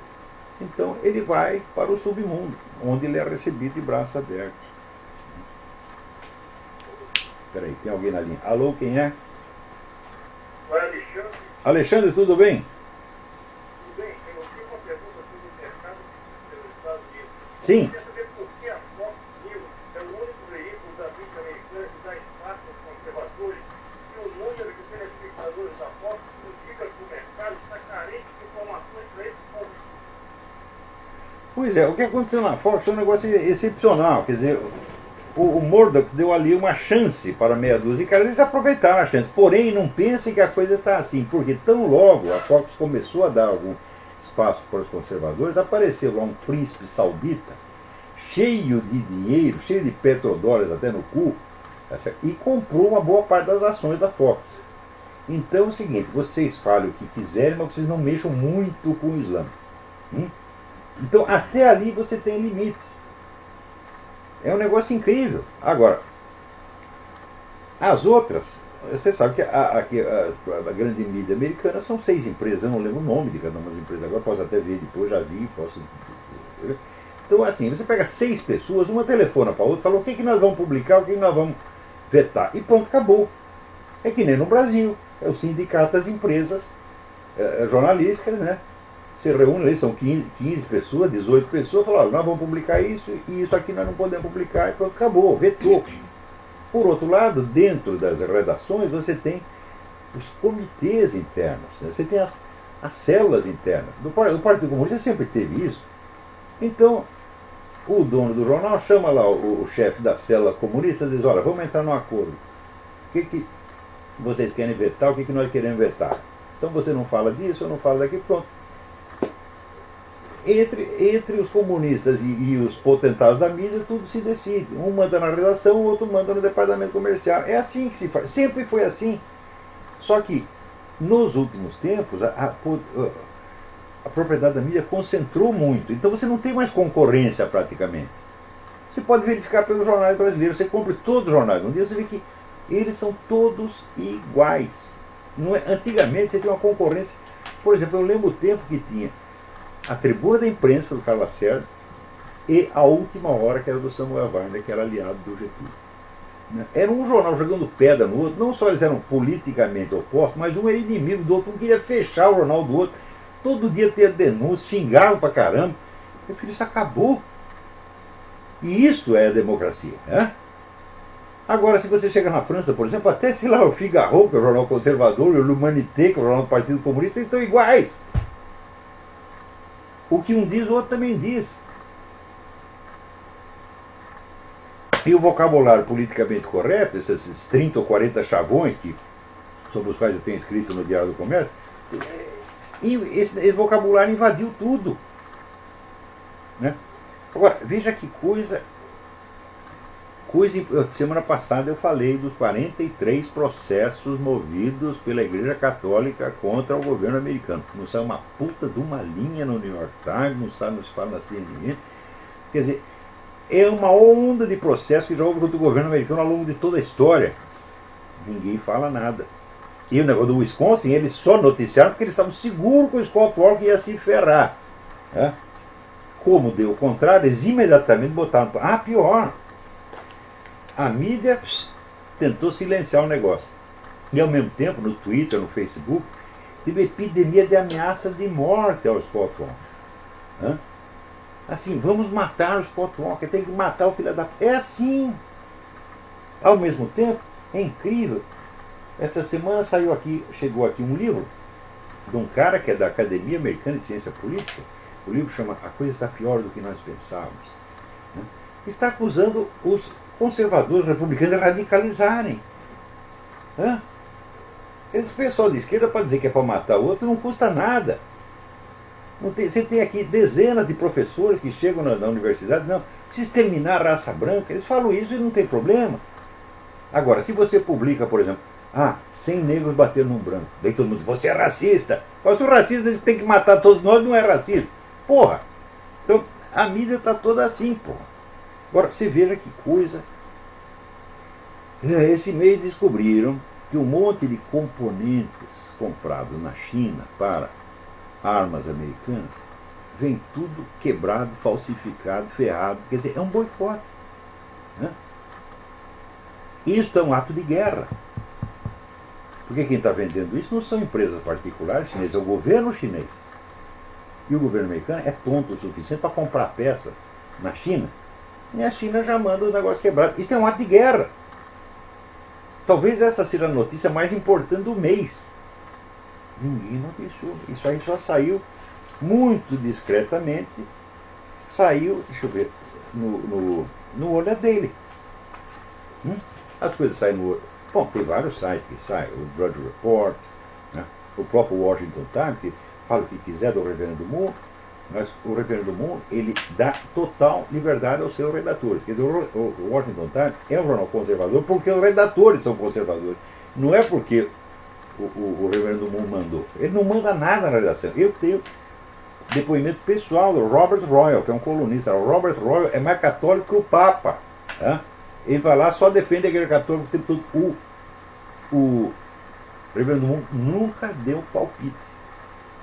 Então ele vai para o submundo, onde ele é recebido de braços abertos. Espera aí, tem alguém na linha. Alô, quem é? Oi, Alexandre. Alexandre, tudo bem? Tudo bem. Eu tenho uma pergunta sobre o mercado dos Estados Unidos. Sim. Eu queria saber por que a Fox News é o único veículo da mídia americana que dá espaço aos conservadores e o número de telespectadores da Fox indica que o mercado está carente de informações para esse público. Pois é, o que aconteceu na Fox foi um negócio excepcional. Quer dizer, o Murdoch deu ali uma chance para meia dúzia de caras, eles aproveitaram a chance. Porém, não pensem que a coisa está assim, porque tão logo a Fox começou a dar algum espaço para os conservadores, apareceu lá um príncipe saudita, cheio de dinheiro, cheio de petrodólares até no cu, e comprou uma boa parte das ações da Fox. Então é o seguinte, vocês falem o que quiserem, mas vocês não mexam muito com o Islã. Então até ali você tem limites. É um negócio incrível. Agora, as outras, você sabe que a grande mídia americana são 6 empresas, eu não lembro o nome de cada uma das empresas agora, posso até ver depois, já vi, posso. Então, assim, você pega 6 pessoas, uma telefona para a outra, fala o que nós vamos publicar, o que nós vamos vetar, e pronto, acabou. É que nem no Brasil, é o sindicato das empresas jornalísticas, né? Se reúne, são 15 pessoas, 18 pessoas, falam, nós vamos publicar isso e isso aqui nós não podemos publicar, e pronto, acabou, vetou. Por outro lado, dentro das redações, você tem os comitês internos, né? Você tem as células internas. O Partido Comunista sempre teve isso. Então, o dono do jornal chama lá o chefe da célula comunista e diz, olha, vamos entrar num acordo. O que vocês querem vetar, o que nós queremos vetar? Então você não fala disso, eu não falo daqui, pronto. Entre os comunistas e os potentados da mídia, tudo se decide. Um manda na redação, o outro manda no departamento comercial. É assim que se faz. Sempre foi assim. Só que, nos últimos tempos, a propriedade da mídia concentrou muito. Então você não tem mais concorrência praticamente. Você pode verificar pelos jornais brasileiros. Você compra todos os jornais. Um dia você vê que eles são todos iguais. Não é, antigamente você tinha uma concorrência. Por exemplo, eu lembro o tempo que tinha a tribuna da imprensa do Carlos Lacerda e a última hora, que era do Samuel Weiner, que era aliado do Getúlio. Era um jornal jogando pedra no outro. Não só eles eram politicamente opostos, mas um era inimigo do outro, um queria fechar o jornal do outro. Todo dia tinha denúncia, xingavam pra caramba. Eu falei, isso acabou. E isto é a democracia. Né? Agora, se você chega na França, por exemplo, até, sei lá, o Figaro, que é o jornal conservador, e o L'Humanité, que é o jornal do Partido Comunista, eles estão iguais. O que um diz, o outro também diz. E o vocabulário politicamente correto, esses 30 ou 40 chavões sobre os quais eu tenho escrito no Diário do Comércio, esse vocabulário invadiu tudo. Né? Agora, veja que coisa. Semana passada eu falei dos 43 processos movidos pela Igreja Católica contra o governo americano. Não sai uma puta de uma linha no New York Times, não se fala na CNN. Quer dizer, é uma onda de processos que já houve contra o governo americano ao longo de toda a história. Ninguém fala nada. E o negócio do Wisconsin, eles só noticiaram porque eles estavam seguros que o Scott Walker ia se ferrar. Né? Como deu o contrário, eles imediatamente botaram. Ah, pior. A mídia tentou silenciar o negócio. E ao mesmo tempo, no Twitter, no Facebook, teve epidemia de ameaças de morte ao Scott Walker. Né? Assim, vamos matar o Scott Walker, tem que matar o filho da... É assim. Ao mesmo tempo, é incrível. Essa semana chegou aqui um livro de um cara que é da Academia Americana de Ciência Política. O livro chama A Coisa Está Pior do que Nós Pensávamos. Né? Está acusando os conservadores republicanos de radicalizarem. Né? Esse pessoal de esquerda, para dizer que é para matar o outro, não custa nada. Você tem aqui dezenas de professores que chegam na universidade, não, precisa exterminar a raça branca. Eles falam isso e não tem problema. Agora, se você publica, por exemplo, 100 negros bateram num branco, daí todo mundo diz, você é racista. Mas se o racista diz que tem que matar todos nós, não é racismo. Porra! Então, a mídia está toda assim, porra. Agora, você veja que coisa. Esse mês descobriram que um monte de componentes comprados na China para armas americanas vem tudo quebrado, falsificado, ferrado. Quer dizer, é um boicote. Né? Isso é um ato de guerra. Porque quem está vendendo isso não são empresas particulares chinesas, é o governo chinês. E o governo americano é tonto o suficiente para comprar peça na China. E a China já manda o negócio quebrado. Isso é um ato de guerra. Talvez essa seja a notícia mais importante do mês. Ninguém noticiou. Isso aí só saiu muito discretamente. Saiu, deixa eu ver, no Olha dele. As coisas saem no... Bom, tem vários sites que saem. O Drudge Report, né? O próprio Washington Times, que fala o que quiser do Reverendo Moon. Mas o Reverendo Moon, ele dá total liberdade aos seus redatores. Quer dizer, o Washington Times é um jornal conservador porque os redatores são conservadores. Não é porque o Reverendo Moon mandou. Ele não manda nada na redação. Eu tenho depoimento pessoal do Robert Royal, que é um colunista. O Robert Royal é mais católico que o Papa. Tá? Ele vai lá, só defende a igreja católica o tempo todo. O Reverendo Moon nunca deu palpite.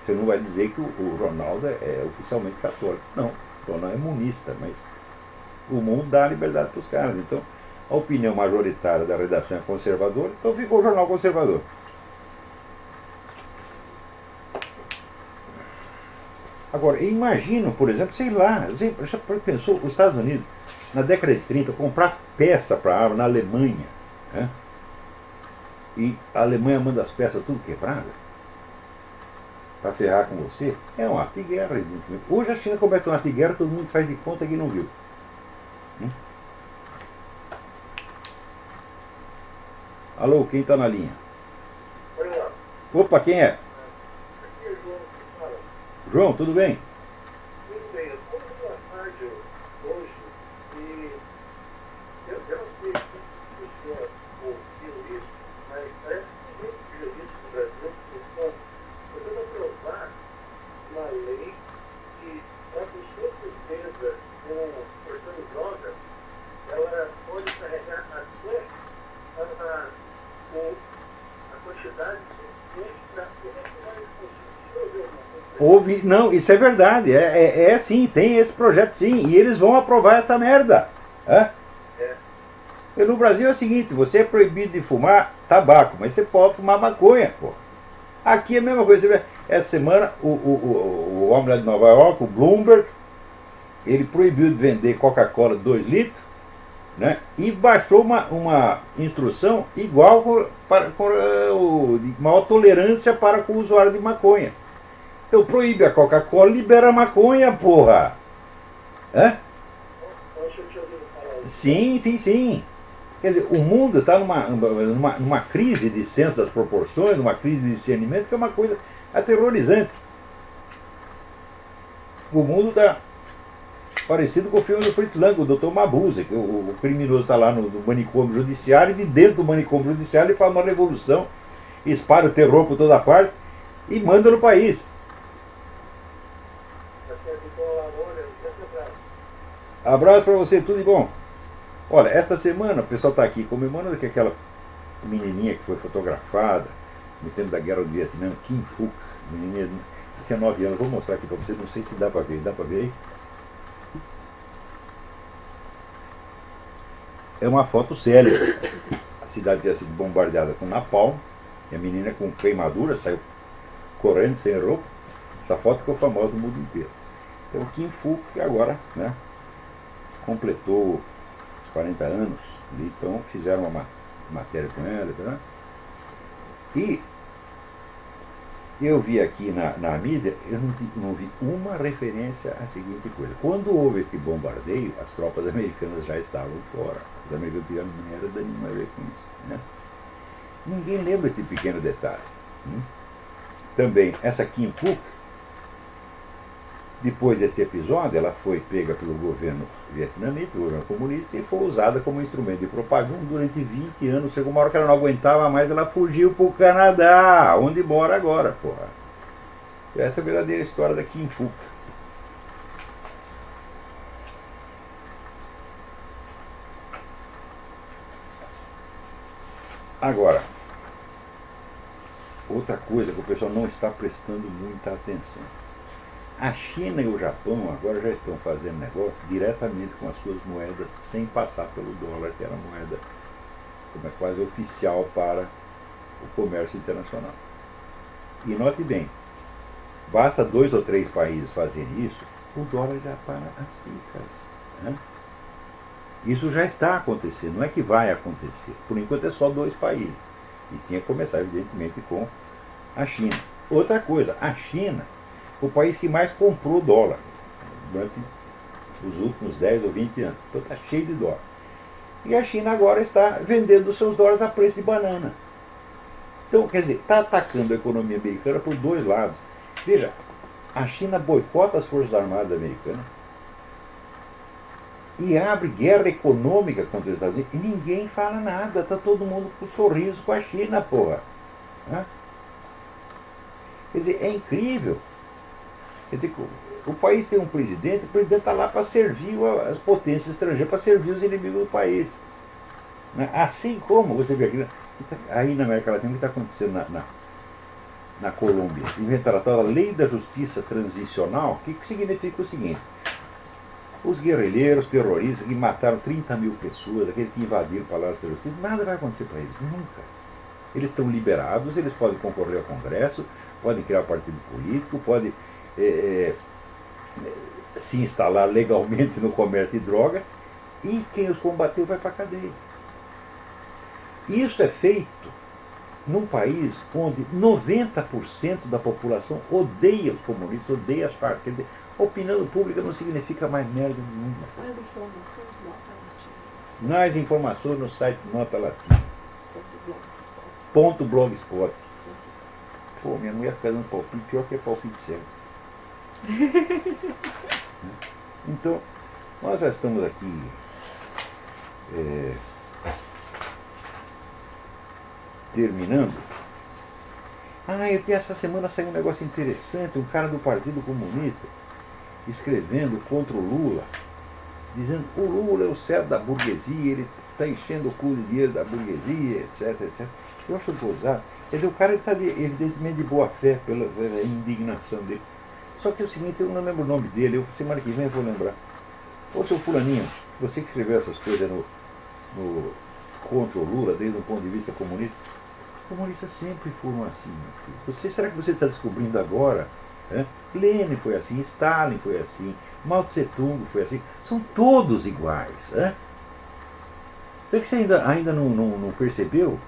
Você não vai dizer que o Ronaldo é oficialmente católico. Não, o Ronaldo é munista, mas o mundo dá liberdade para os caras. Então, a opinião majoritária da redação é conservadora, então ficou o jornal conservador. Agora, imagina, por exemplo, sei lá, você já pensou, os Estados Unidos, na década de 30, comprar peça para arma na Alemanha, né? E a Alemanha manda as peças tudo quebradas para ferrar com você, é um ato de guerra. Hoje a China comete um ato de guerra, todo mundo faz de conta que não viu. Alô, quem está na linha? Opa, quem é? Aqui é João que fala. João, tudo bem? Tudo bem, eu estou numa rádio hoje e eu não sei se o senhor ouviu isso, mas parece que tem juristas no Brasil que estão tentando aprovar uma lei que a pessoa presa portando droga, ela pode carregar até a quantidade Houve, não, isso é verdade. É sim, tem esse projeto sim. E eles vão aprovar essa merda. É? E no Brasil é o seguinte, você é proibido de fumar tabaco, mas você pode fumar maconha, pô. Aqui é a mesma coisa. Você vê, essa semana o homem lá de Nova York, o Bloomberg, ele proibiu de vender Coca-Cola 2 litros, né? E baixou uma instrução igual com maior tolerância para com o usuário de maconha. Então proíbe a Coca-Cola, libera a maconha, porra. Hã? Sim, sim, sim. Quer dizer, o mundo está numa crise de senso das proporções, numa crise de discernimento, que é uma coisa aterrorizante. O mundo está parecido com o filme do Fritz Lang, o Dr. Mabuse, que o criminoso está lá no manicômio judiciário, e de dentro do manicômio judiciário ele faz uma revolução, espalha o terror por toda parte e manda no país. Abraço para você, tudo de bom. Olha, esta semana o pessoal está aqui comemorando que aquela menininha que foi fotografada no tempo da guerra do Vietnã, Kim Phuc, menininha que tinha 9 anos, vou mostrar aqui para vocês, não sei se dá para ver aí? É uma foto célebre. A cidade tinha sido bombardeada com napalm, e a menina com queimadura saiu correndo sem roupa. Essa foto ficou famosa no mundo inteiro. Então o Kim Phuc agora, né, completou 40 anos, então fizeram uma matéria com ela, né? E eu vi aqui na mídia, eu não vi uma referência à seguinte coisa. Quando houve esse bombardeio, as tropas americanas já estavam fora. Os americanos tiveram merda nenhuma a ver com isso, né? Ninguém lembra esse pequeno detalhe. Também, essa Kim Phuc, depois desse episódio, ela foi pega pelo governo vietnamita, o governo comunista, e foi usada como instrumento de propaganda durante 20 anos. Chegou uma hora que ela não aguentava mais, ela fugiu para o Canadá, onde mora agora, porra. Essa é a verdadeira história da Kim Phuc. Agora, outra coisa que o pessoal não está prestando muita atenção. A China e o Japão agora já estão fazendo negócio diretamente com as suas moedas, sem passar pelo dólar, que era a moeda quase oficial para o comércio internacional. E note bem, basta 2 ou 3 países fazerem isso, o dólar já para as ficas. Né? Isso já está acontecendo, não é que vai acontecer. Por enquanto é só 2 países. E tinha que começar, evidentemente, com a China. Outra coisa, a China, o país que mais comprou dólar durante os últimos 10 ou 20 anos. Então está cheio de dólar. E a China agora está vendendo os seus dólares a preço de banana. Então, quer dizer, está atacando a economia americana por 2 lados. Veja, a China boicota as Forças Armadas americanas e abre guerra econômica contra os Estados Unidos e ninguém fala nada. Está todo mundo com sorriso com a China, porra. Quer dizer, é incrível. Quer dizer, o país tem um presidente, o presidente está lá para servir as potências estrangeiras, para servir os inimigos do país. Assim como você vê aqui, aí na América Latina, o que está acontecendo na Colômbia? Inventaram a tal lei da justiça transicional, que significa o seguinte: os guerrilheiros, terroristas que mataram 30 mil pessoas, aqueles que invadiram o palácio terrorista, nada vai acontecer para eles, nunca. Eles estão liberados, eles podem concorrer ao Congresso, podem criar um partido político, podem se instalar legalmente no comércio de drogas, e quem os combateu vai para a cadeia. Isso é feito num país onde 90% da população odeia os comunistas, odeia as Farc. Opinião pública não significa mais merda nenhuma. Mais informações no site Nota Latina. .blogspot. Pô, minha mulher fica dando palpite, pior que é palpite certo. Então, nós já estamos aqui terminando. Essa semana saiu um negócio interessante, um cara do Partido Comunista escrevendo contra o Lula, dizendo que o Lula é o servo da burguesia, ele está enchendo o cu de dinheiro da burguesia, etc, etc. Eu acho gozado. Quer dizer, o cara está evidentemente de boa fé pela indignação dele. Só que é o seguinte, eu não lembro o nome dele, semana que vem eu vou lembrar. Ô, seu fulaninho, você que escreveu essas coisas contra o Lula, desde um ponto de vista comunista, os comunistas sempre foram assim. Será que você está descobrindo agora? Lenin foi assim, Stalin foi assim, Mao Tse Tung foi assim, são todos iguais. Será que você ainda não percebeu?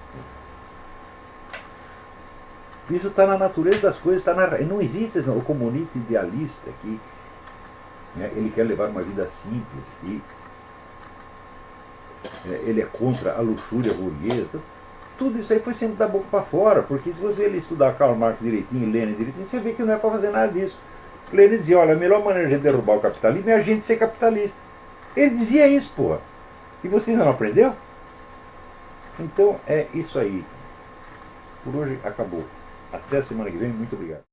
Isso está na natureza das coisas, não existe o comunista idealista que ele quer levar uma vida simples e ele é contra a luxúria burguesa. Tudo isso aí foi sempre da boca para fora, porque se você estudar Karl Marx direitinho, Lenin direitinho, você vê que não é para fazer nada disso. Lenin dizia, olha, a melhor maneira de derrubar o capitalismo é a gente ser capitalista. Ele dizia isso, porra. E você ainda não aprendeu? Então é isso aí. Por hoje acabou. Até a semana que vem, muito obrigado.